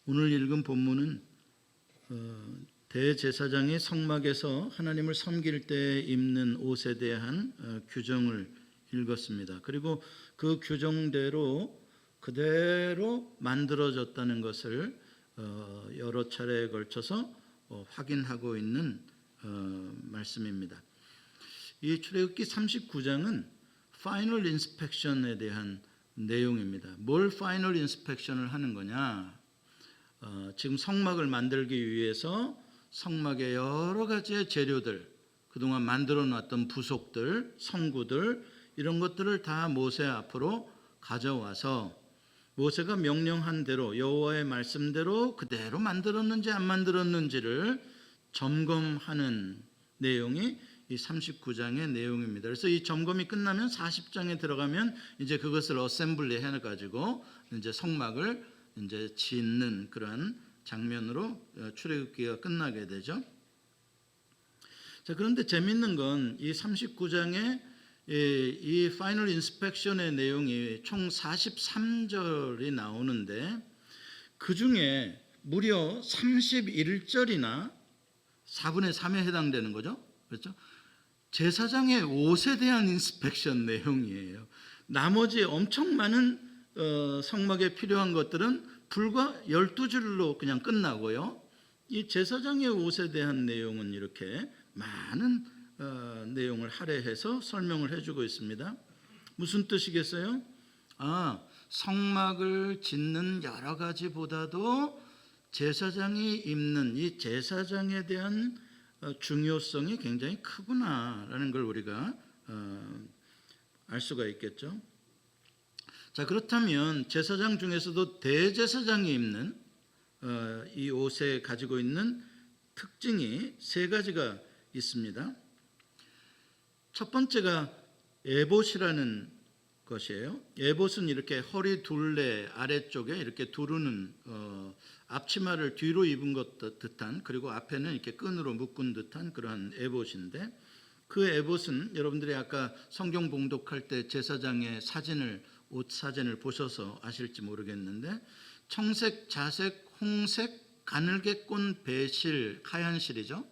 오늘 읽은 본문은 대제사장이 성막에서 하나님을 섬길 때 입는 옷에 대한 규정을 읽었습니다. 그리고 그 규정대로 그대로 만들어졌다는 것을 여러 차례에 걸쳐서 확인하고 있는 말씀입니다. 이 출애굽기 39장은 파이널 인스펙션에 대한 내용입니다. 뭘 파이널 인스펙션을 하는 거냐? 지금 성막을 만들기 위해서 성막의 여러 가지의 재료들, 그동안 만들어 놨던 부속들, 성구들 이런 것들을 다 모세 앞으로 가져와서 모세가 명령한 대로 여호와의 말씀대로 그대로 만들었는지 안 만들었는지를 점검하는 내용이 이 39장의 내용입니다. 그래서 이 점검이 끝나면 40장에 들어가면 이제 그것을 어셈블리 해 가지고 이제 성막을 이제 짓는 그런 장면으로 출애굽기가 끝나게 되죠. 자, 그런데 재밌는 건 이 39장에 이 파이널 인스펙션의 내용이 총 43절이 나오는데 그 중에 무려 31절이나 4분의 3에 해당되는 거죠. 그렇죠? 제사장의 옷에 대한 인스펙션 내용이에요. 나머지 엄청 많은 성막에 필요한 것들은 불과 12줄로 그냥 끝나고요. 이 제사장의 옷에 대한 내용은 이렇게 많은 내용을 할애해서 설명을 해주고 있습니다. 무슨 뜻이겠어요? 성막을 짓는 여러 가지보다도 제사장이 입는 이 제사장에 대한 중요성이 굉장히 크구나라는 걸 우리가 알 수가 있겠죠. 자, 그렇다면 제사장 중에서도 대제사장이 입는 이 옷에 가지고 있는 특징이 세 가지가 있습니다. 첫 번째가 에봇이라는 것이에요. 에봇은 이렇게 허리 둘레 아래쪽에 이렇게 두르는 앞치마를 뒤로 입은 것 듯한, 그리고 앞에는 이렇게 끈으로 묶은 듯한 그러한 에봇인데, 그 에봇은 여러분들이 아까 성경 봉독할 때 제사장의 옷 사진을 보셔서 아실지 모르겠는데 청색, 자색, 홍색, 가늘게꼰, 배실, 하얀실이죠.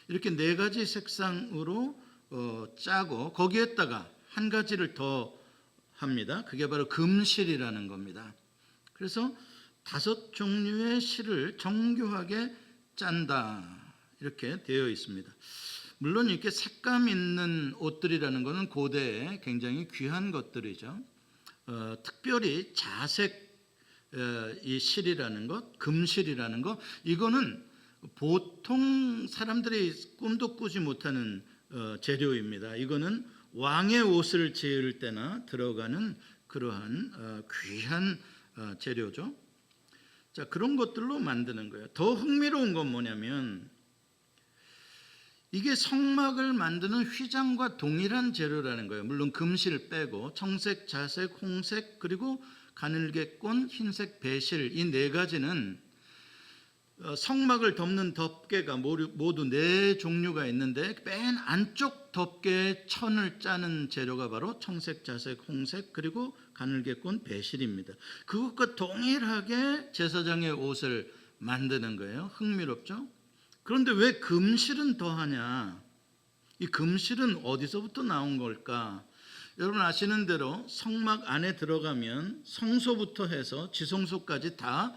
이렇게 네 가지 색상으로 짜고 거기에다가 한 가지를 더 합니다. 그게 바로 금실이라는 겁니다. 그래서 5종류의 실을 정교하게 짠다 이렇게 되어 있습니다. 물론 이렇게 색감 있는 옷들이라는 것은 고대에 굉장히 귀한 것들이죠. 특별히 자색 이 실이라는 것, 금실이라는 것, 이거는 보통 사람들이 꿈도 꾸지 못하는 재료입니다. 이거는 왕의 옷을 지을 때나 들어가는 그러한 귀한 재료죠. 자, 그런 것들로 만드는 거예요. 더 흥미로운 건 뭐냐면 이게 성막을 만드는 휘장과 동일한 재료라는 거예요. 물론 금실 빼고 청색, 자색, 홍색, 그리고 가늘게꼰, 흰색, 배실 이 네 가지는 성막을 덮는 덮개가 모두 4종류가 있는데 맨 안쪽 덮개에 천을 짜는 재료가 바로 청색, 자색, 홍색, 그리고 가늘게꼰, 배실입니다. 그것과 동일하게 제사장의 옷을 만드는 거예요. 흥미롭죠? 그런데 왜 금실은 더하냐? 이 금실은 어디서부터 나온 걸까? 여러분 아시는 대로 성막 안에 들어가면 성소부터 해서 지성소까지 다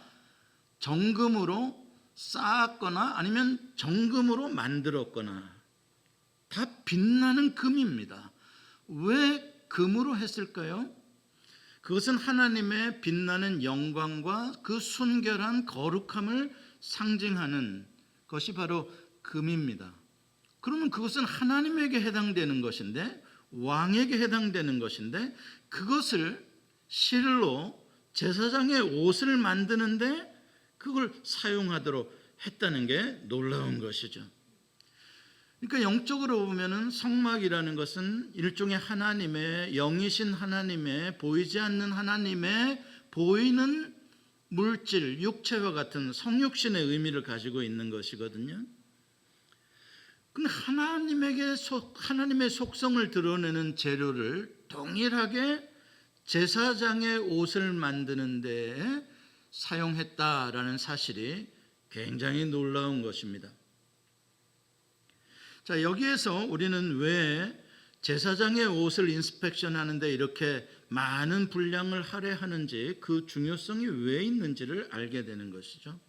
정금으로 쌓았거나 아니면 정금으로 만들었거나 다 빛나는 금입니다. 왜 금으로 했을까요? 그것은 하나님의 빛나는 영광과 그 순결한 거룩함을 상징하는 것이 바로 금입니다. 그러면 그것은 하나님에게 해당되는 것인데, 왕에게 해당되는 것인데, 그것을 실로 제사장의 옷을 만드는데 그걸 사용하도록 했다는 게 놀라운 것이죠. 그러니까 영적으로 보면은 성막이라는 것은 일종의 하나님의 영이신 하나님의 보이지 않는 하나님의 보이는 물질, 육체와 같은 성육신의 의미를 가지고 있는 것이거든요. 근데 하나님의 속성을 드러내는 재료를 동일하게 제사장의 옷을 만드는 데 사용했다라는 사실이 굉장히 놀라운 것입니다. 자, 여기에서 우리는 왜 제사장의 옷을 인스펙션 하는데 이렇게 많은 분량을 할애하는지, 그 중요성이 왜 있는지를 알게 되는 것이죠.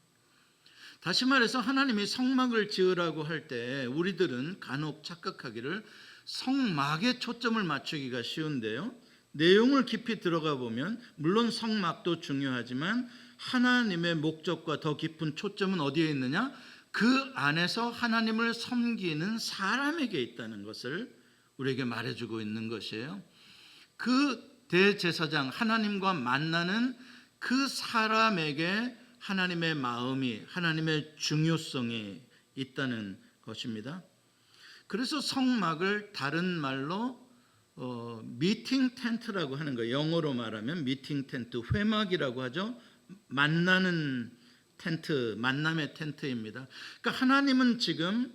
다시 말해서 하나님이 성막을 지으라고 할 때 우리들은 간혹 착각하기를 성막에 초점을 맞추기가 쉬운데요, 내용을 깊이 들어가 보면 물론 성막도 중요하지만 하나님의 목적과 더 깊은 초점은 어디에 있느냐? 그 안에서 하나님을 섬기는 사람에게 있다는 것을 우리에게 말해주고 있는 것이에요. 그 대제사장, 하나님과 만나는 그 사람에게 하나님의 마음이, 하나님의 중요성이 있다는 것입니다. 그래서 성막을 다른 말로 미팅 텐트라고 하는 거예요. 영어로 말하면 미팅 텐트, 회막이라고 하죠. 만나는 텐트, 만남의 텐트입니다. 그러니까 하나님은 지금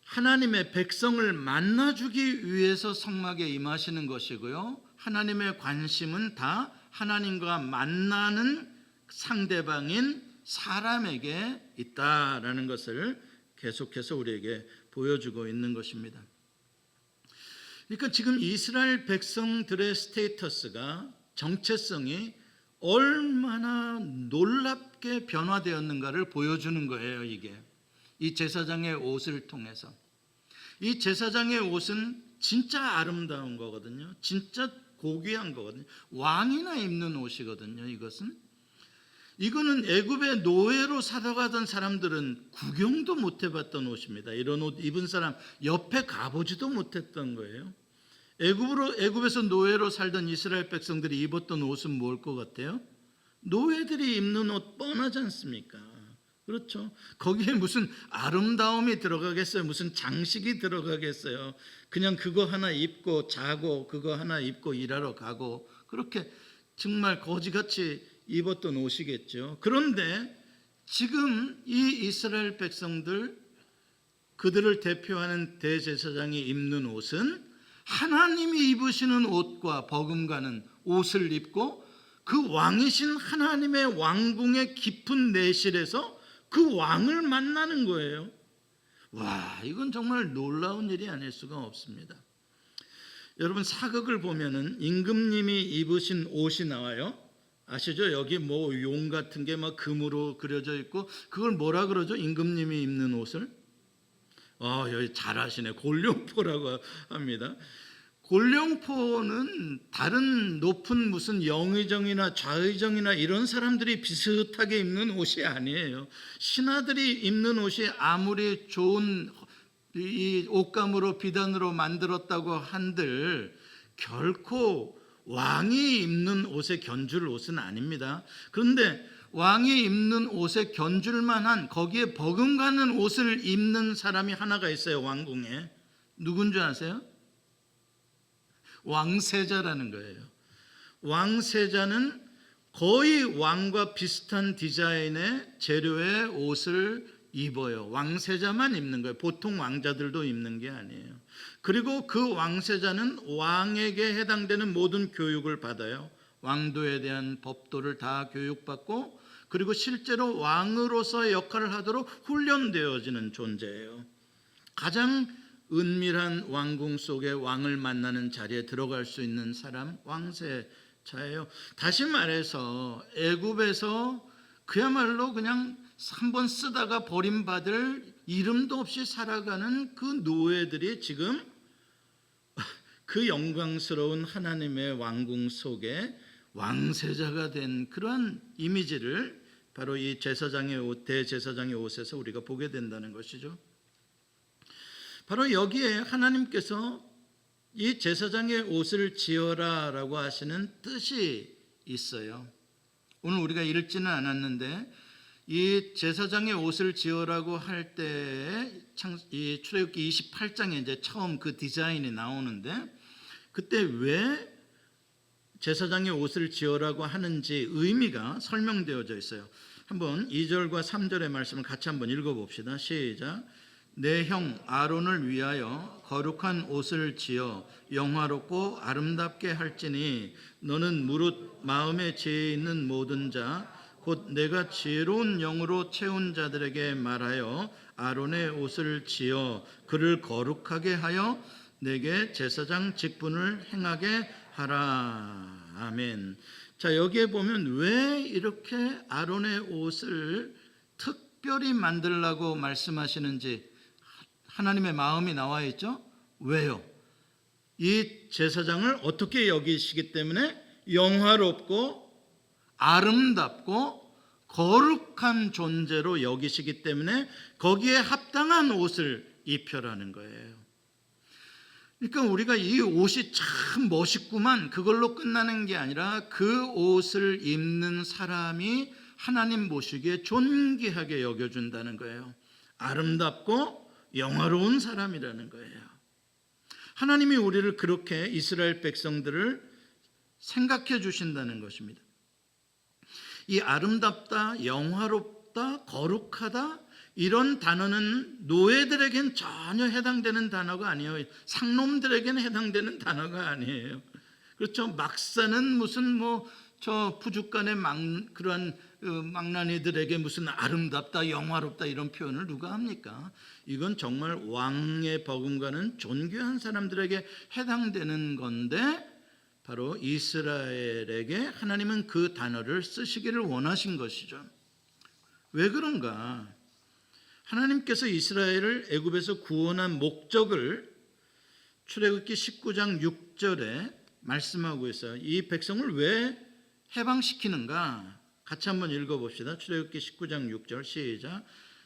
하나님의 백성을 만나주기 위해서 성막에 임하시는 것이고요, 하나님의 관심은 다 하나님과 만나는 상대방인 사람에게 있다라는 것을 계속해서 우리에게 보여주고 있는 것입니다. 그러니까 지금 이스라엘 백성들의 스테이터스가, 정체성이 얼마나 놀랍게 변화되었는가를 보여주는 거예요. 이게 이 제사장의 옷을 통해서. 이 제사장의 옷은 진짜 아름다운 거거든요. 진짜 고귀한 거거든요. 왕이나 입는 옷이거든요. 이거는 애굽의 노예로 살아가던 사람들은 구경도 못 해봤던 옷입니다. 이런 옷 입은 사람 옆에 가보지도 못했던 거예요. 애굽에서 노예로 살던 이스라엘 백성들이 입었던 옷은 뭘 것 같아요? 노예들이 입는 옷 뻔하지 않습니까? 그렇죠. 거기에 무슨 아름다움이 들어가겠어요? 무슨 장식이 들어가겠어요? 그냥 그거 하나 입고 자고, 그거 하나 입고 일하러 가고, 그렇게 정말 거지같이 입었던 옷이겠죠. 그런데 지금 이 이스라엘 백성들, 그들을 대표하는 대제사장이 입는 옷은 하나님이 입으시는 옷과 버금가는 옷을 입고 그 왕이신 하나님의 왕궁의 깊은 내실에서 그 왕을 만나는 거예요. 와, 이건 정말 놀라운 일이 아닐 수가 없습니다. 여러분, 사극을 보면은 임금님이 입으신 옷이 나와요. 아시죠? 여기 뭐 용 같은 게 막 금으로 그려져 있고, 그걸 뭐라 그러죠? 임금님이 입는 옷을? 여기 잘 아시네. 골룡포라고 합니다. 골룡포는 다른 높은 무슨 영의정이나 좌의정이나 이런 사람들이 비슷하게 입는 옷이 아니에요. 신하들이 입는 옷이 아무리 좋은 이 옷감으로 비단으로 만들었다고 한들 결코 왕이 입는 옷에 견줄 옷은 아닙니다. 그런데 왕이 입는 옷에 견줄 만한, 거기에 버금가는 옷을 입는 사람이 하나가 있어요. 왕궁에. 누군 줄 아세요? 왕세자라는 거예요. 왕세자는 거의 왕과 비슷한 디자인의 재료의 옷을 입어요. 왕세자만 입는 거예요. 보통 왕자들도 입는 게 아니에요. 그리고 그 왕세자는 왕에게 해당되는 모든 교육을 받아요. 왕도에 대한 법도를 다 교육받고, 그리고 실제로 왕으로서의 역할을 하도록 훈련되어지는 존재예요. 가장 은밀한 왕궁 속에 왕을 만나는 자리에 들어갈 수 있는 사람, 왕세자예요. 다시 말해서 애굽에서 그야말로 그냥 한번 쓰다가 버림받을 이름도 없이 살아가는 그 노예들이 지금 그 영광스러운 하나님의 왕궁 속에 왕세자가 된 그러한 이미지를 바로 이 제사장의 옷, 대제사장의 옷에서 우리가 보게 된다는 것이죠. 바로 여기에 하나님께서 이 제사장의 옷을 지어라 라고 하시는 뜻이 있어요. 오늘 우리가 읽지는 않았는데 이 제사장의 옷을 지어라고 할 때 이 출애굽기 28장에 이제 처음 그 디자인이 나오는데, 그때 왜 제사장의 옷을 지어라고 하는지 의미가 설명되어져 있어요. 한번 2절과 3절의 말씀을 같이 한번 읽어봅시다. 시작. 내 형 아론을 위하여 거룩한 옷을 지어 영화롭고 아름답게 할지니 너는 무릇 마음에 지혜 있는 모든 자 곧 내가 지혜로운 영으로 채운 자들에게 말하여 아론의 옷을 지어 그를 거룩하게 하여 내게 제사장 직분을 행하게 하라. 아멘. 자, 여기에 보면 왜 이렇게 아론의 옷을 특별히 만들라고 말씀하시는지 하나님의 마음이 나와 있죠. 왜요? 이 제사장을 어떻게 여기시기 때문에 영화롭고 아름답고 거룩한 존재로 여기시기 때문에 거기에 합당한 옷을 입혀라는 거예요. 그러니까 우리가 이 옷이 참 멋있구만 그걸로 끝나는 게 아니라 그 옷을 입는 사람이 하나님 보시기에 존귀하게 여겨준다는 거예요. 아름답고 영화로운 사람이라는 거예요. 하나님이 우리를 그렇게 이스라엘 백성들을 생각해 주신다는 것입니다. 이 아름답다, 영화롭다, 거룩하다 이런 단어는 노예들에겐 전혀 해당되는 단어가 아니에요. 상놈들에게는 해당되는 단어가 아니에요. 그렇죠? 막사는 무슨 저 부죽간의 그러한 망나니들에게 무슨 아름답다, 영화롭다 이런 표현을 누가 합니까? 이건 정말 왕의 버금가는 존귀한 사람들에게 해당되는 건데 바로 이스라엘에게 하나님은 그 단어를 쓰시기를 원하신 것이죠. 왜 그런가? 하나님께서 이스라엘을 애굽에서 구원한 목적을 출애굽기 19장 6절에 말씀하고 있어요. 이 백성을 왜 해방시키는가? 같이 한번 읽어봅시다. 출애굽기 19장 6절 시작.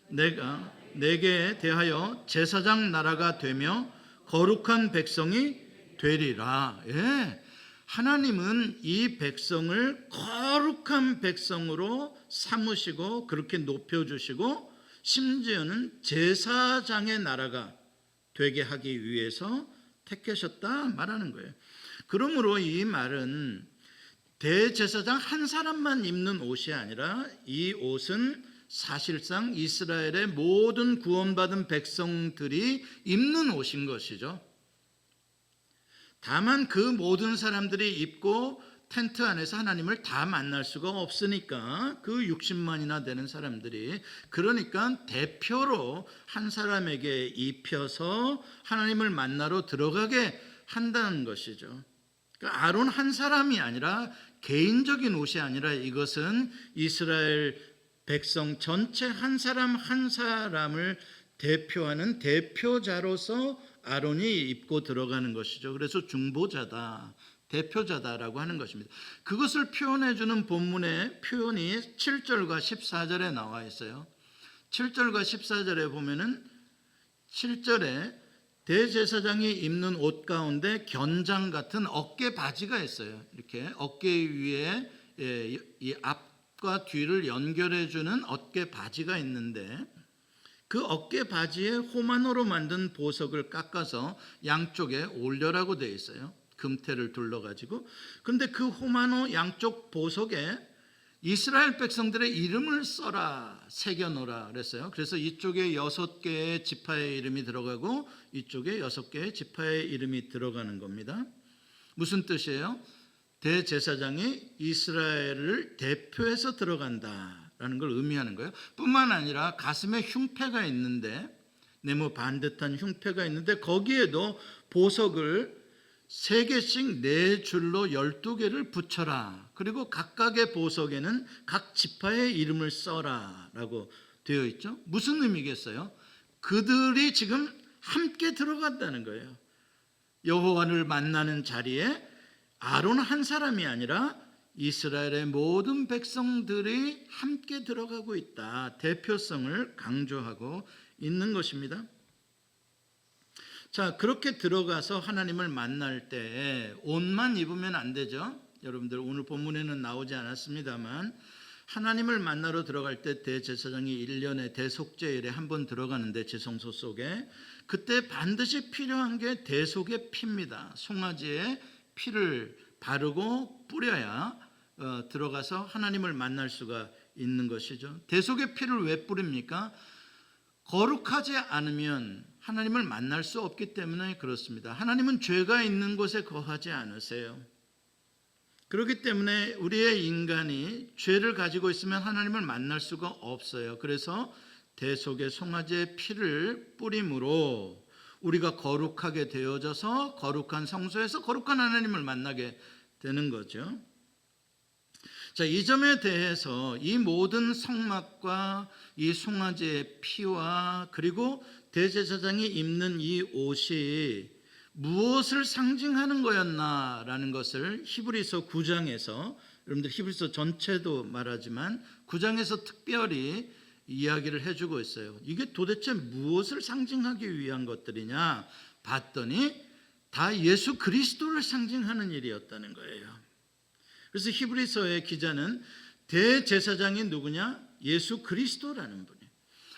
내가 내게 대하여 제사장 나라가 되며 거룩한 백성이 되리라. 예. 하나님은 이 백성을 거룩한 백성으로 삼으시고 그렇게 높여주시고 심지어는 제사장의 나라가 되게 하기 위해서 택하셨다 말하는 거예요. 그러므로 이 말은 대제사장 한 사람만 입는 옷이 아니라 이 옷은 사실상 이스라엘의 모든 구원받은 백성들이 입는 옷인 것이죠. 다만 그 모든 사람들이 입고 텐트 안에서 하나님을 다 만날 수가 없으니까 그 60만이나 되는 사람들이 그러니까 대표로 한 사람에게 입혀서 하나님을 만나러 들어가게 한다는 것이죠. 그러니까 아론 한 사람이 아니라 개인적인 옷이 아니라 이것은 이스라엘 백성 전체 한 사람 한 사람을 대표하는 대표자로서 아론이 입고 들어가는 것이죠. 그래서 중보자다, 대표자다라고 하는 것입니다. 그것을 표현해 주는 본문의 표현이 7절과 14절에 나와 있어요. 7절과 14절에 보면은 7절에 대제사장이 입는 옷 가운데 견장 같은 어깨 바지가 있어요. 이렇게 어깨 위에 이 앞과 뒤를 연결해 주는 어깨 바지가 있는데 그 어깨 바지에 호마노로 만든 보석을 깎아서 양쪽에 올려라고 되어 있어요. 금태를 둘러가지고. 그런데 그 호마노 양쪽 보석에 이스라엘 백성들의 이름을 써라, 새겨놓으라 그랬어요. 그래서 이쪽에 6개의 지파의 이름이 들어가고 이쪽에 6개의 지파의 이름이 들어가는 겁니다. 무슨 뜻이에요? 대제사장이 이스라엘을 대표해서 들어간다라는 걸 의미하는 거예요. 뿐만 아니라 가슴에 흉패가 있는데 네모 반듯한 흉패가 있는데 거기에도 보석을 3개씩 4줄로 12개를 붙여라. 그리고 각각의 보석에는 각 지파의 이름을 써라 라고 되어 있죠. 무슨 의미겠어요? 그들이 지금 함께 들어간다는 거예요. 여호와를 만나는 자리에 아론 한 사람이 아니라 이스라엘의 모든 백성들이 함께 들어가고 있다. 대표성을 강조하고 있는 것입니다. 자, 그렇게 들어가서 하나님을 만날 때 옷만 입으면 안 되죠. 여러분들 오늘 본문에는 나오지 않았습니다만 하나님을 만나러 들어갈 때 대제사장이 1년에 대속죄일에 한 번 들어가는데 지성소 속에 그때 반드시 필요한 게 대속의 피입니다. 송아지에 피를 바르고 뿌려야 들어가서 하나님을 만날 수가 있는 것이죠. 대속의 피를 왜 뿌립니까? 거룩하지 않으면 하나님을 만날 수 없기 때문에 그렇습니다. 하나님은 죄가 있는 곳에 거하지 않으세요. 그렇기 때문에 우리의 인간이 죄를 가지고 있으면 하나님을 만날 수가 없어요. 그래서 대속의 송아지의 피를 뿌림으로 우리가 거룩하게 되어져서 거룩한 성소에서 거룩한 하나님을 만나게 되는 거죠. 자, 이 점에 대해서 이 모든 성막과 이 송아지의 피와 그리고 대제사장이 입는 이 옷이 무엇을 상징하는 거였나라는 것을 히브리서 9장에서, 여러분들 히브리서 전체도 말하지만 9장에서 특별히 이야기를 해주고 있어요. 이게 도대체 무엇을 상징하기 위한 것들이냐 봤더니 다 예수 그리스도를 상징하는 일이었다는 거예요. 그래서 히브리서의 기자는 대제사장이 누구냐? 예수 그리스도라는 분이에요.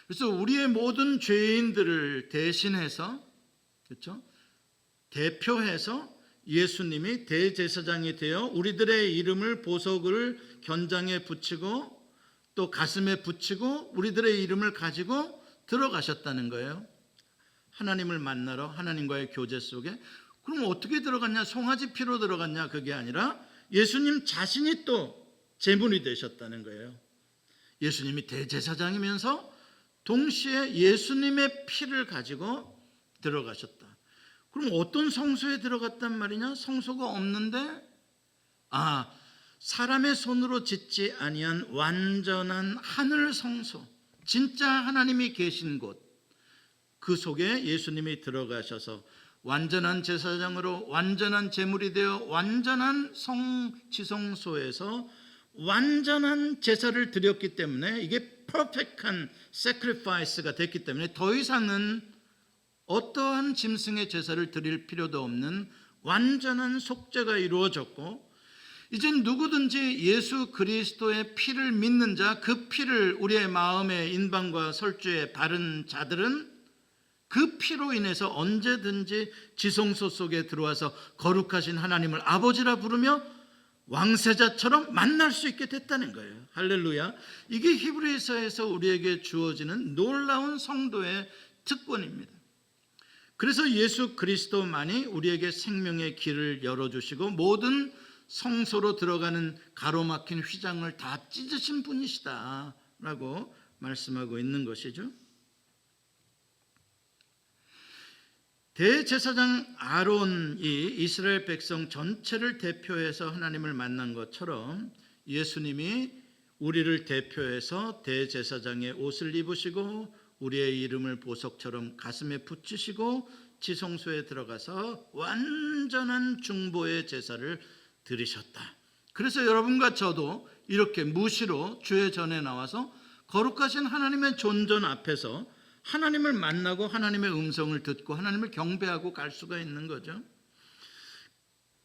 그래서 우리의 모든 죄인들을 대신해서, 그렇죠? 대표해서 예수님이 대제사장이 되어 우리들의 이름을 보석을 견장에 붙이고 또 가슴에 붙이고 우리들의 이름을 가지고 들어가셨다는 거예요. 하나님을 만나러, 하나님과의 교제 속에. 그럼 어떻게 들어갔냐? 송아지 피로 들어갔냐? 그게 아니라 예수님 자신이 또 제물이 되셨다는 거예요. 예수님이 대제사장이면서 동시에 예수님의 피를 가지고 들어가셨다. 그럼 어떤 성소에 들어갔단 말이냐? 성소가 없는데 사람의 손으로 짓지 아니한 완전한 하늘 성소, 진짜 하나님이 계신 곳, 그 속에 예수님이 들어가셔서 완전한 제사장으로 완전한 제물이 되어 완전한 지성소에서 완전한 제사를 드렸기 때문에 이게 퍼펙트한 sacrifice가 됐기 때문에 더 이상은 어떠한 짐승의 제사를 드릴 필요도 없는 완전한 속죄가 이루어졌고, 이젠 누구든지 예수 그리스도의 피를 믿는 자, 그 피를 우리의 마음의 인방과 설주에 바른 자들은 그 피로 인해서 언제든지 지성소 속에 들어와서 거룩하신 하나님을 아버지라 부르며 왕세자처럼 만날 수 있게 됐다는 거예요. 할렐루야. 이게 히브리서에서 우리에게 주어지는 놀라운 성도의 특권입니다. 그래서 예수 그리스도만이 우리에게 생명의 길을 열어주시고 모든 성소로 들어가는 가로막힌 휘장을 다 찢으신 분이시다 라고 말씀하고 있는 것이죠. 대제사장 아론이 이스라엘 백성 전체를 대표해서 하나님을 만난 것처럼 예수님이 우리를 대표해서 대제사장의 옷을 입으시고 우리의 이름을 보석처럼 가슴에 붙이시고 지성소에 들어가서 완전한 중보의 제사를 드리셨다. 그래서 여러분과 저도 이렇게 무시로 주의 전에 나와서 거룩하신 하나님의 존전 앞에서 하나님을 만나고 하나님의 음성을 듣고 하나님을 경배하고 갈 수가 있는 거죠.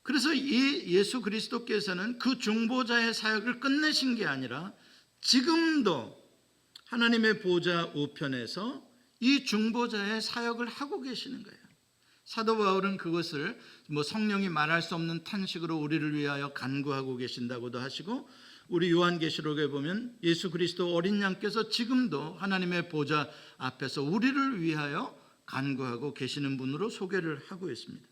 그래서 이 예수 그리스도께서는 그 중보자의 사역을 끝내신 게 아니라 지금도 하나님의 보좌 우편에서 이 중보자의 사역을 하고 계시는 거예요. 사도 바울은 그것을 성령이 말할 수 없는 탄식으로 우리를 위하여 간구하고 계신다고도 하시고, 우리 요한계시록에 보면 예수 그리스도 어린 양께서 지금도 하나님의 보좌 앞에서 우리를 위하여 간구하고 계시는 분으로 소개를 하고 있습니다.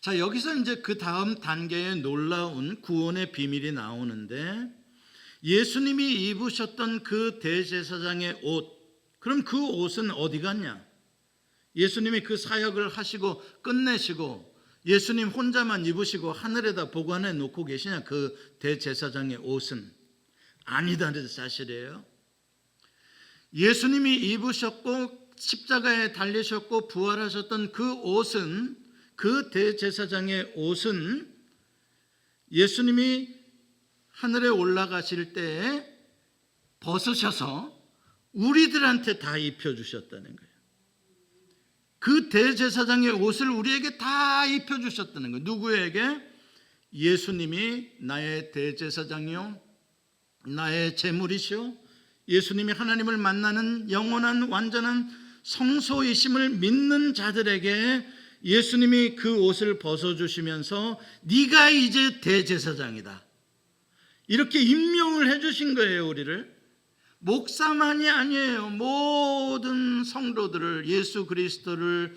자, 여기서 이제 그 다음 단계의 놀라운 구원의 비밀이 나오는데, 예수님이 입으셨던 그 대제사장의 옷, 그럼 그 옷은 어디 갔냐? 예수님이 그 사역을 하시고 끝내시고 예수님 혼자만 입으시고 하늘에다 보관해 놓고 계시냐? 그 대제사장의 옷은 아니다는 사실이에요. 예수님이 입으셨고 십자가에 달리셨고 부활하셨던 그 옷은, 그 대제사장의 옷은 예수님이 하늘에 올라가실 때에 벗으셔서 우리들한테 다 입혀주셨다는 거예요. 그 대제사장의 옷을 우리에게 다 입혀주셨다는 거예요. 누구에게? 예수님이 나의 대제사장이요, 나의 제물이시요, 예수님이 하나님을 만나는 영원한 완전한 성소이심을 믿는 자들에게 예수님이 그 옷을 벗어주시면서 네가 이제 대제사장이다, 이렇게 임명을 해주신 거예요. 우리를 목사만이 아니에요. 모든 성도들을, 예수 그리스도를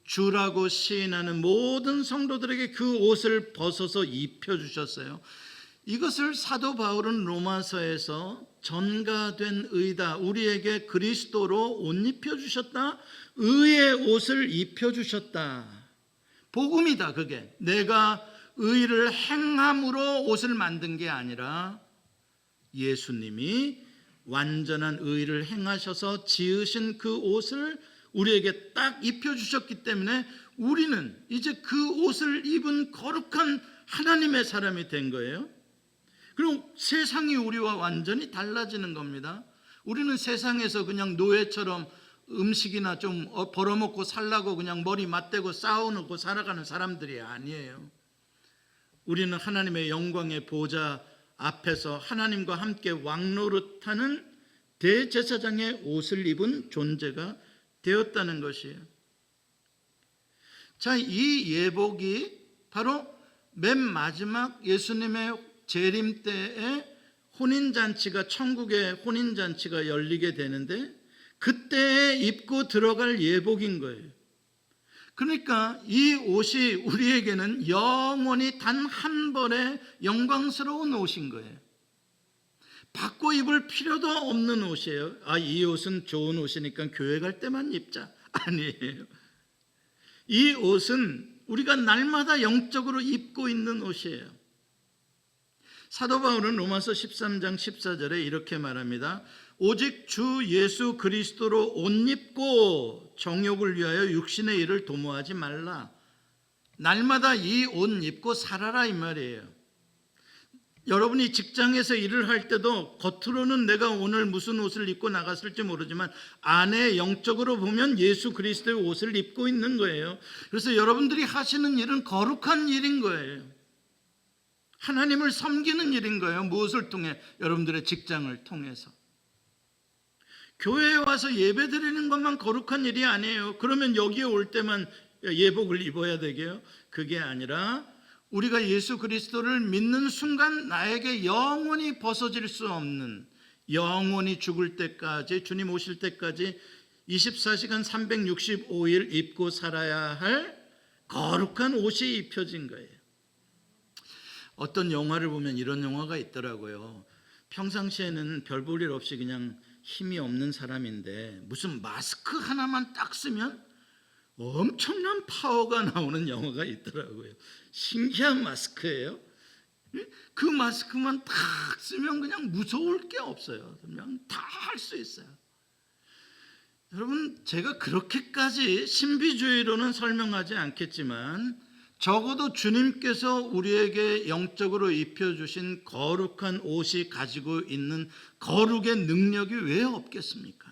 주라고 시인하는 모든 성도들에게 그 옷을 벗어서 입혀주셨어요. 이것을 사도 바울은 로마서에서 전가된 의다, 우리에게 그리스도로 옷 입혀주셨다, 의의 옷을 입혀주셨다. 복음이다. 그게 내가 의를 행함으로 옷을 만든 게 아니라 예수님이 완전한 의를 행하셔서 지으신 그 옷을 우리에게 딱 입혀주셨기 때문에 우리는 이제 그 옷을 입은 거룩한 하나님의 사람이 된 거예요. 그리고 세상이 우리와 완전히 달라지는 겁니다. 우리는 세상에서 그냥 노예처럼 음식이나 좀 벌어먹고 살라고 그냥 머리 맞대고 싸워놓고 살아가는 사람들이 아니에요. 우리는 하나님의 영광의 보좌 앞에서 하나님과 함께 왕노릇하는 대제사장의 옷을 입은 존재가 되었다는 것이에요. 자, 이 예복이 바로 맨 마지막 예수님의 재림 때에 혼인잔치가, 천국의 혼인잔치가 열리게 되는데 그때에 입고 들어갈 예복인 거예요. 그러니까 이 옷이 우리에게는 영원히 단 한 벌의 영광스러운 옷인 거예요. 바꿔 입을 필요도 없는 옷이에요. 이 옷은 좋은 옷이니까 교회 갈 때만 입자. 아니에요. 이 옷은 우리가 날마다 영적으로 입고 있는 옷이에요. 사도 바울은 로마서 13장 14절에 이렇게 말합니다. 오직 주 예수 그리스도로 옷 입고 정욕을 위하여 육신의 일을 도모하지 말라. 날마다 이 옷 입고 살아라 이 말이에요. 여러분이 직장에서 일을 할 때도 겉으로는 내가 오늘 무슨 옷을 입고 나갔을지 모르지만 안에 영적으로 보면 예수 그리스도의 옷을 입고 있는 거예요. 그래서 여러분들이 하시는 일은 거룩한 일인 거예요. 하나님을 섬기는 일인 거예요. 무엇을 통해? 여러분들의 직장을 통해서. 교회에 와서 예배 드리는 것만 거룩한 일이 아니에요. 그러면 여기에 올 때만 예복을 입어야 되게요? 그게 아니라 우리가 예수 그리스도를 믿는 순간 나에게 영원히 벗어질 수 없는, 영원히 죽을 때까지, 주님 오실 때까지 24시간 365일 입고 살아야 할 거룩한 옷이 입혀진 거예요. 어떤 영화를 보면 이런 영화가 있더라고요. 평상시에는 별 볼 일 없이 그냥 힘이 없는 사람인데 무슨 마스크 하나만 딱 쓰면 엄청난 파워가 나오는 영화가 있더라고요. 신기한 마스크예요. 그 마스크만 딱 쓰면 그냥 무서울 게 없어요. 그냥 다 할 수 있어요. 여러분, 제가 그렇게까지 신비주의로는 설명하지 않겠지만 적어도 주님께서 우리에게 영적으로 입혀주신 거룩한 옷이 가지고 있는 거룩의 능력이 왜 없겠습니까?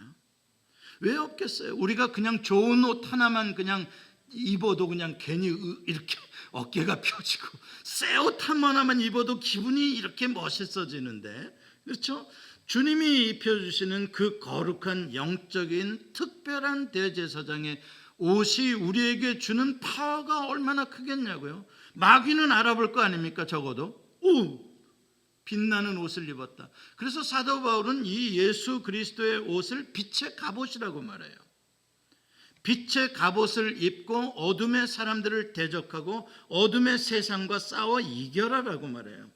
왜 없겠어요? 우리가 그냥 좋은 옷 하나만 그냥 입어도 그냥 괜히 이렇게 어깨가 펴지고 새 옷 하나만 입어도 기분이 이렇게 멋있어지는데, 그렇죠? 주님이 입혀주시는 그 거룩한 영적인 특별한 대제사장의 옷이 우리에게 주는 파워가 얼마나 크겠냐고요. 마귀는 알아볼 거 아닙니까? 적어도 빛나는 옷을 입었다. 그래서 사도 바울은 이 예수 그리스도의 옷을 빛의 갑옷이라고 말해요. 빛의 갑옷을 입고 어둠의 사람들을 대적하고 어둠의 세상과 싸워 이겨라라고 말해요.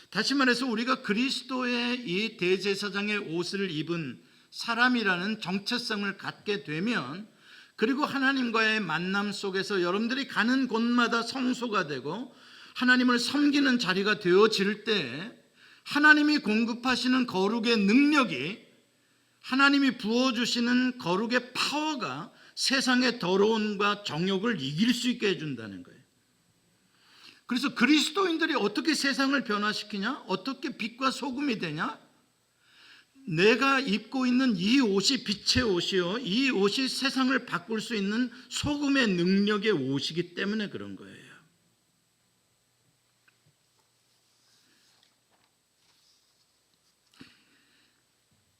다시 말해서 우리가 그리스도의 이 대제사장의 옷을 입은 사람이라는 정체성을 갖게 되면, 그리고 하나님과의 만남 속에서 여러분들이 가는 곳마다 성소가 되고 하나님을 섬기는 자리가 되어질 때 하나님이 공급하시는 거룩의 능력이, 하나님이 부어주시는 거룩의 파워가 세상의 더러움과 정욕을 이길 수 있게 해준다는 거예요. 그래서 그리스도인들이 어떻게 세상을 변화시키냐? 어떻게 빛과 소금이 되냐? 내가 입고 있는 이 옷이 빛의 옷이요, 이 옷이 세상을 바꿀 수 있는 소금의 능력의 옷이기 때문에 그런 거예요.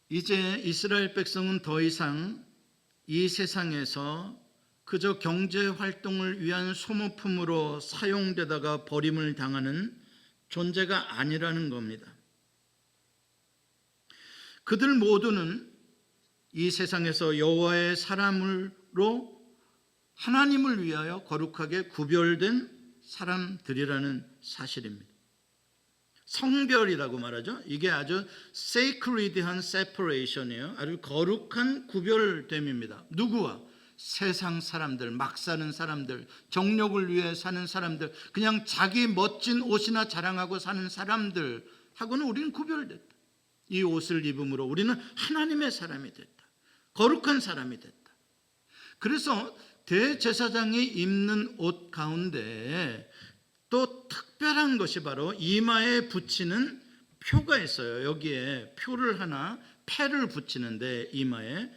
이제 이스라엘 백성은 더 이상 이 세상에서 그저 경제 활동을 위한 소모품으로 사용되다가 버림을 당하는 존재가 아니라는 겁니다. 그들 모두는 이 세상에서 여호와의 사람으로 하나님을 위하여 거룩하게 구별된 사람들이라는 사실입니다. 성별이라고 말하죠. 이게 아주 sacred한 separation이에요. 아주 거룩한 구별됨입니다. 누구와? 세상 사람들, 막 사는 사람들, 정욕을 위해 사는 사람들, 그냥 자기 멋진 옷이나 자랑하고 사는 사람들하고는 우리는 구별됐다. 이 옷을 입음으로 우리는 하나님의 사람이 됐다. 거룩한 사람이 됐다. 그래서 대제사장이 입는 옷 가운데 또 특별한 것이 바로 이마에 붙이는 표가 있어요. 여기에 표를 하나, 패를 붙이는데 이마에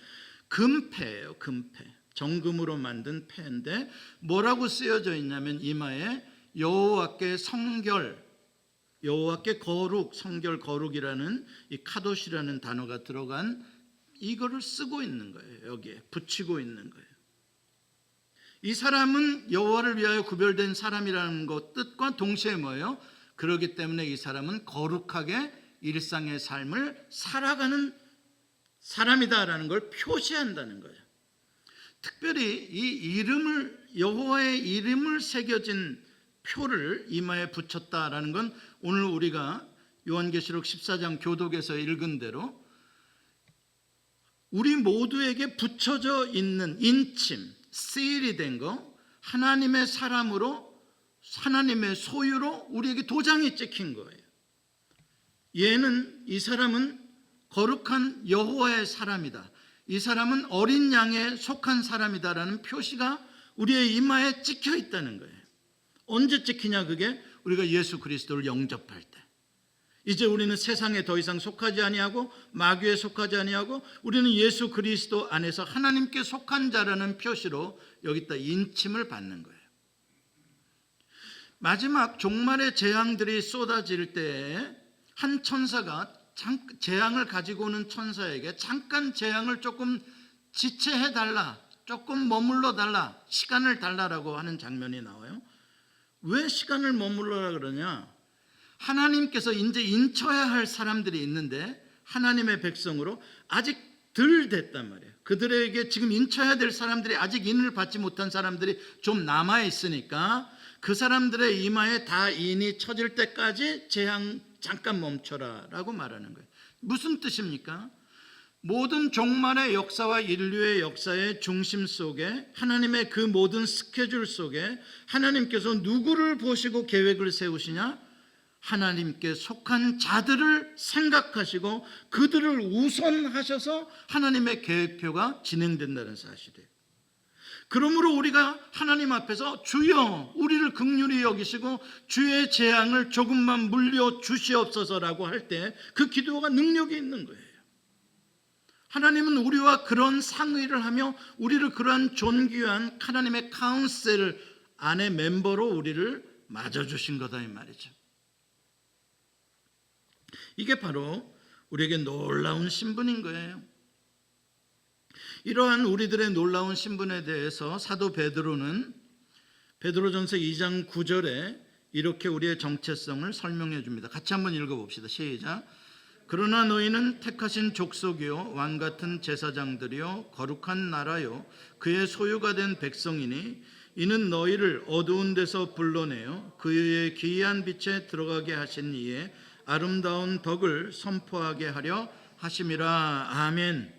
금패예요. 금패. 정금으로 만든 패인데 뭐라고 쓰여져 있냐면 이마에 여호와께 성결, 여호와께 거룩, 성결 거룩이라는 이 카도시라는 단어가 들어간 이거를 쓰고 있는 거예요. 여기에 붙이고 있는 거예요. 이 사람은 여호와를 위하여 구별된 사람이라는 것 뜻과 동시에 뭐예요? 그렇기 때문에 이 사람은 거룩하게 일상의 삶을 살아가는 사람이다라는 걸 표시한다는 거예요. 특별히 이 이름을, 여호와의 이름을 새겨진 표를 이마에 붙였다라는 건 오늘 우리가 요한계시록 14장 교독에서 읽은 대로 우리 모두에게 붙여져 있는 인침, 시일이 된 거, 하나님의 사람으로, 하나님의 소유로 우리에게 도장이 찍힌 거예요. 이 사람은 거룩한 여호와의 사람이다. 이 사람은 어린 양에 속한 사람이다라는 표시가 우리의 이마에 찍혀 있다는 거예요. 언제 찍히냐 그게? 우리가 예수 그리스도를 영접할 때. 이제 우리는 세상에 더 이상 속하지 아니하고 마귀에 속하지 아니하고 우리는 예수 그리스도 안에서 하나님께 속한 자라는 표시로 여기다 인침을 받는 거예요. 마지막 종말의 재앙들이 쏟아질 때 한 천사가 재앙을 가지고 오는 천사에게 잠깐 재앙을 조금 지체해달라, 조금 머물러 달라, 시간을 달라라고 하는 장면이 나와요. 왜 시간을 머물러라 그러냐? 하나님께서 이제 인쳐야 할 사람들이 있는데 하나님의 백성으로 아직 덜 됐단 말이에요. 그들에게 지금 인쳐야 될 사람들이 아직 인을 받지 못한 사람들이 좀 남아 있으니까 그 사람들의 이마에 다 인이 쳐질 때까지 재앙 잠깐 멈춰라 라고 말하는 거예요. 무슨 뜻입니까? 모든 종말의 역사와 인류의 역사의 중심 속에 하나님의 그 모든 스케줄 속에 하나님께서 누구를 보시고 계획을 세우시냐? 하나님께 속한 자들을 생각하시고 그들을 우선하셔서 하나님의 계획표가 진행된다는 사실이에요. 그러므로 우리가 하나님 앞에서 주여 우리를 긍휼히 여기시고 주의 재앙을 조금만 물려 주시옵소서라고 할 때 그 기도가 능력이 있는 거예요. 하나님은 우리와 그런 상의를 하며 우리를 그러한 존귀한 하나님의 카운셀 안의 멤버로 우리를 맞아주신 거다 이 말이죠. 이게 바로 우리에게 놀라운 신분인 거예요. 이러한 우리들의 놀라운 신분에 대해서 사도 베드로는 베드로전서 2장 9절에 이렇게 우리의 정체성을 설명해 줍니다. 같이 한번 읽어봅시다. 시작. 그러나 너희는 택하신 족속이요 왕같은 제사장들이요 거룩한 나라요 그의 소유가 된 백성이니 이는 너희를 어두운 데서 불러내어 그의 기이한 빛에 들어가게 하신 이의 아름다운 덕을 선포하게 하려 하심이라. 아멘.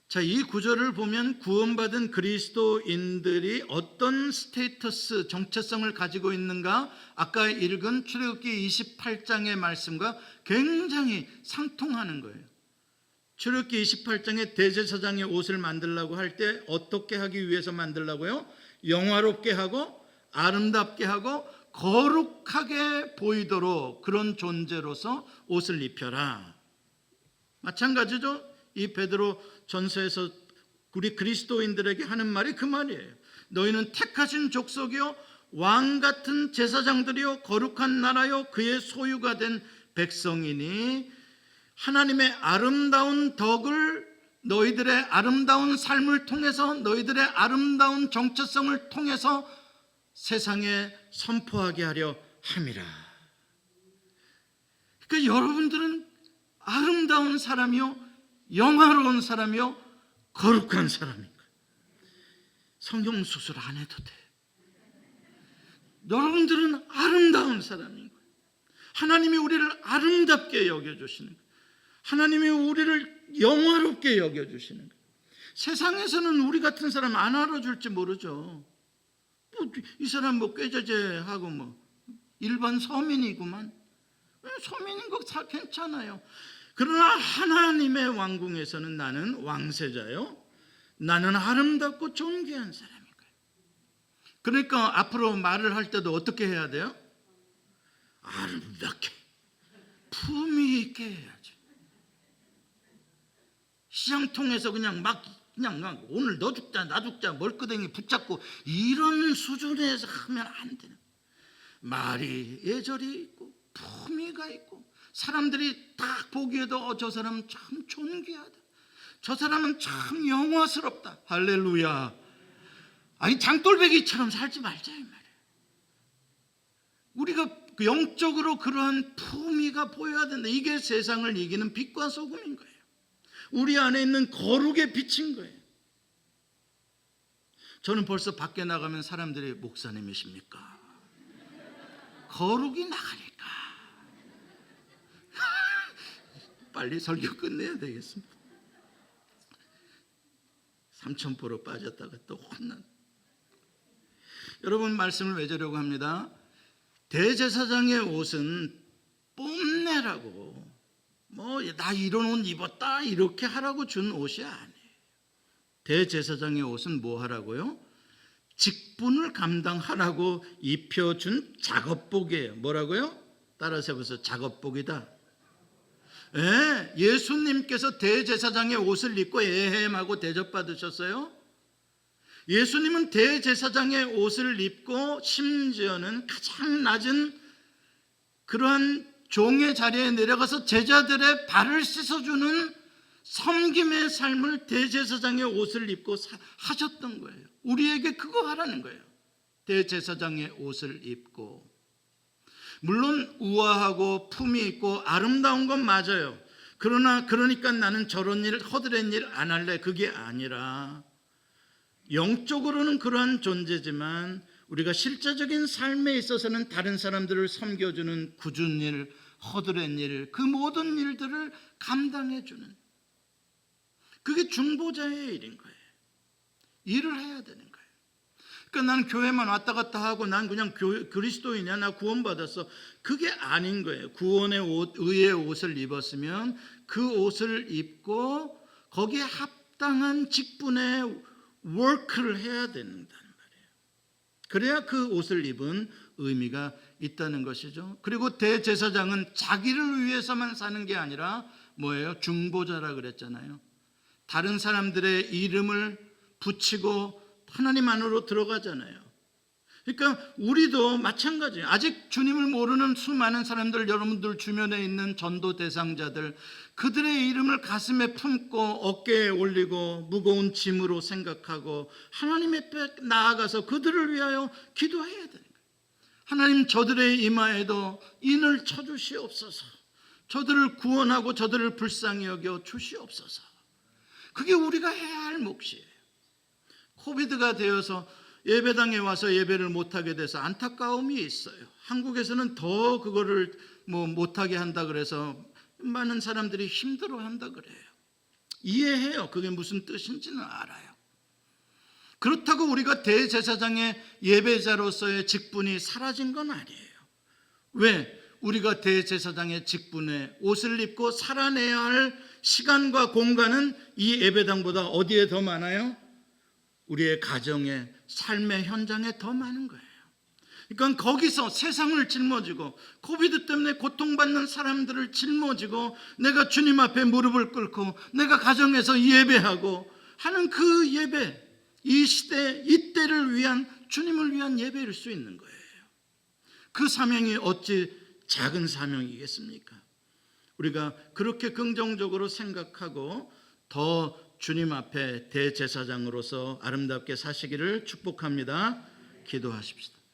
자, 이 구절을 보면 구원받은 그리스도인들이 어떤 스테이터스, 정체성을 가지고 있는가? 아까 읽은 출애굽기 28장의 말씀과 굉장히 상통하는 거예요. 출애굽기 28장에 대제사장의 옷을 만들려고 할 때 어떻게 하기 위해서 만들려고요? 영화롭게 하고 아름답게 하고 거룩하게 보이도록 그런 존재로서 옷을 입혀라. 마찬가지죠. 이 베드로 전서에서 우리 그리스도인들에게 하는 말이 그 말이에요. 너희는 택하신 족속이요 왕 같은 제사장들이요 거룩한 나라요 그의 소유가 된 백성이니 하나님의 아름다운 덕을 너희들의 아름다운 삶을 통해서 너희들의 아름다운 정체성을 통해서 세상에 선포하게 하려 함이라. 그러니까 여러분들은 아름다운 사람이요, 영화로운 사람이요, 거룩한 사람인가? 성형 수술 안 해도 돼. 여러분들은 아름다운 사람인 거예요. 하나님이 우리를 아름답게 여겨주시는 거예요. 하나님이 우리를 영화롭게 여겨주시는 거예요. 세상에서는 우리 같은 사람 안 알아줄지 모르죠. 이 사람 뭐 꾀저죄하고 뭐 일반 서민이구만. 서민인 거 다 괜찮아요. 그러나 하나님의 왕궁에서는 나는 왕세자요, 나는 아름답고 존귀한 사람인 거예요. 그러니까 앞으로 말을 할 때도 어떻게 해야 돼요? 아름답게, 품위 있게 해야죠. 시장통에서 그냥 오늘 너 죽자 나 죽자 멀끄댕이 붙잡고 이런 수준에서 하면 안 되는, 말이 예절이 있고 품위가 있고 사람들이 딱 보기에도 저 사람 참 존귀하다, 저 사람은 참 영화스럽다, 할렐루야. 아니 장돌배기처럼 살지 말자 이 말이에요. 우리가 영적으로 그러한 품위가 보여야 된다. 이게 세상을 이기는 빛과 소금인 거예요. 우리 안에 있는 거룩의 빛인 거예요. 저는 벌써 밖에 나가면 사람들이 목사님이십니까? 거룩이 나가니까 빨리 설교 끝내야 되겠습니다. 삼천포로 빠졌다가 또 혼난. 여러분 말씀을 맺으려고 합니다. 대제사장의 옷은 뽐내라고 뭐 나 이런 옷 입었다 이렇게 하라고 준 옷이 아니에요. 대제사장의 옷은 뭐 하라고요? 직분을 감당하라고 입혀준 작업복이에요. 뭐라고요? 따라서 해보세요. 작업복이다. 예수님께서 대제사장의 옷을 입고 에헴하고 대접받으셨어요. 예수님은 대제사장의 옷을 입고 심지어는 가장 낮은 그러한 종의 자리에 내려가서 제자들의 발을 씻어주는 섬김의 삶을 대제사장의 옷을 입고 하셨던 거예요. 우리에게 그거 하라는 거예요. 대제사장의 옷을 입고. 물론 우아하고 품이 있고 아름다운 건 맞아요. 그러니까 나는 저런 일 허드렛 일 안 할래, 그게 아니라 영적으로는 그러한 존재지만 우리가 실제적인 삶에 있어서는 다른 사람들을 섬겨주는 굳은 일, 허드렛 일, 그 모든 일들을 감당해주는, 그게 중보자의 일인 거예요. 일을 해야 되는 거예요. 그러니까 나는 교회만 왔다 갔다 하고 난 그냥 그리스도인이야, 나 구원받았어, 그게 아닌 거예요. 구원의 옷, 의의 옷을 입었으면 그 옷을 입고 거기에 합당한 직분의 워크를 해야 된다는 말이에요. 그래야 그 옷을 입은 의미가 있다는 것이죠. 그리고 대제사장은 자기를 위해서만 사는 게 아니라 뭐예요? 중보자라 그랬잖아요. 다른 사람들의 이름을 붙이고 하나님 안으로 들어가잖아요. 그러니까 우리도 마찬가지예요. 아직 주님을 모르는 수많은 사람들, 여러분들 주변에 있는 전도 대상자들, 그들의 이름을 가슴에 품고 어깨에 올리고 무거운 짐으로 생각하고 하나님 앞에 나아가서 그들을 위하여 기도해야 되는 거예요. 하나님, 저들의 이마에도 인을 쳐주시옵소서. 저들을 구원하고 저들을 불쌍히 여겨 주시옵소서. 그게 우리가 해야 할 몫이에요. 코비드가 되어서 예배당에 와서 예배를 못하게 돼서 안타까움이 있어요. 한국에서는 더 그거를 못하게 한다 그래서 많은 사람들이 힘들어한다 그래요. 이해해요. 그게 무슨 뜻인지는 알아요. 그렇다고 우리가 대제사장의 예배자로서의 직분이 사라진 건 아니에요. 왜? 우리가 대제사장의 직분에 옷을 입고 살아내야 할 시간과 공간은 이 예배당보다 어디에 더 많아요? 우리의 가정에, 삶의 현장에 더 많은 거예요. 그러니까 거기서 세상을 짊어지고 코비드 때문에 고통받는 사람들을 짊어지고 내가 주님 앞에 무릎을 꿇고 내가 가정에서 예배하고 하는 그 예배, 이 시대, 이때를 위한, 주님을 위한 예배일 수 있는 거예요. 그 사명이 어찌 작은 사명이겠습니까? 우리가 그렇게 긍정적으로 생각하고 더 주님 앞에 대제사장으로서 아름답게 사시기를 축복합니다. 기도하십시다.